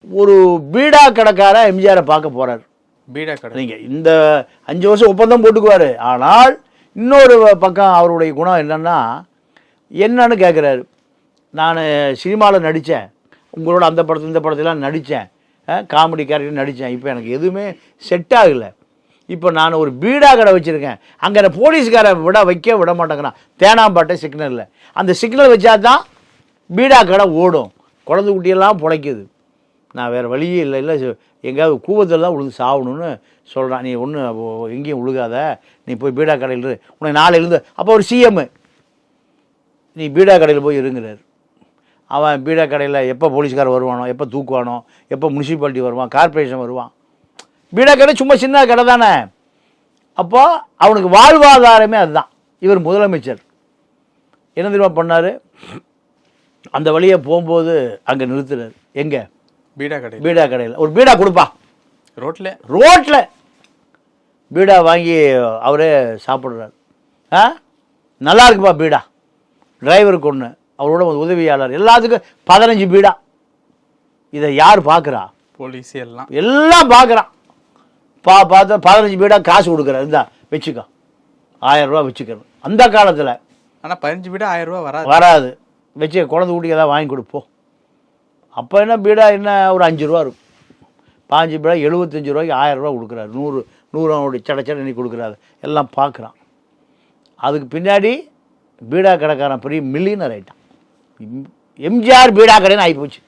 ஒரு பீடா கடைக்கார எம்ஜிஆரை பார்க்க போகிறார். பீடா கடை நீங்கள் இந்த 5 வருஷம் ஒப்பந்தம் போட்டுக்குவார். ஆனால் இன்னொரு பக்கம் அவருடைய குணம் என்னன்னு கேட்குறாரு. நான் சினிமாவில் நடித்தேன், உங்களோட அந்த படத்தில் இந்த படத்துலாம் நடித்தேன், காமெடி கேரக்டர் நடித்தேன். இப்போ எனக்கு எதுவுமே செட் ஆகலை. இப்போ நான் ஒரு பீடா கடை வச்சுருக்கேன். அங்கே போலீஸ்காரை விட மாட்டேங்கிறான். தேனாம்பாட்டை சிக்னலில் அந்த சிக்னல் வச்சா தான் பீடா கடை ஓடும். குழந்தை குட்டியெல்லாம் பிழைக்குது. நான் வேறு வழியே இல்லை எங்கேயாவது கூவத்தில் தான் விழுந்து சாகணும்னு சொல்கிறான். நீ ஒன்றும் எங்கேயும் விழுகாத, நீ போய் பீடா கடையில் உனக்கு நாளையிலேருந்து. அப்போ ஒரு சிஎம் நீ பீடா கடையில் போய் இருங்கிறார். அவன் பீடா கடையில் எப்போ போலீஸ்கார் வருவானோ, எப்போ தூக்குவானோ, எப்போ முனிசிபாலிட்டி வருவான், கார்பரேஷன் வருவான். பீடா கடை சும்மா சின்ன கடை தானே. அப்போ அவனுக்கு வாழ்வாதாரமே அதுதான். இவர் முதலமைச்சர் என்ன தெரியுமா பண்ணார்? அந்த வழியை போகும்போது அங்கே நிறுத்துறாரு. எங்கே? பீடா கடையில் ஒரு பீடா கொடுப்பா. ரோட்டில் பீடா வாங்கி அவரே சாப்பிட்றாரு. நல்லா இருக்குப்பா பீடா. டிரைவருக்கு ஒன்று, அவரோட உதவியாளர், எல்லாத்துக்கும் 15 பீடா. இதை யார் பார்க்குறா? போலீஸ் எல்லாம் பார்க்குறான். பார்த்து 15 பீடா காசு கொடுக்குறாரு. இருந்தா வச்சுக்கோ, 1000 ரூபா வச்சுக்கணும். அந்த காலத்தில் ஆனால் 15 பீடா 1000 ரூபா வராது. வச்சு குழந்தை குட்டிக்கு ஏதாவது வாங்கி கொடுப்போம். அப்போ என்ன பீடா என்ன ஒரு 5 ரூபா இருக்கும். 5 பீடா 75 ரூபாய்க்கு 1000 ரூபா கொடுக்குறாரு. 100 அவனுடைய சட நீ கொடுக்குறாரு. எல்லாம் பார்க்குறான். அதுக்கு பின்னாடி பீடா கடைக்காரன் பெரிய மில்லியனர் ஆகிட்டான். எம்ஜிஆர் பீடா கடைன்னு ஆகிப்போச்சு.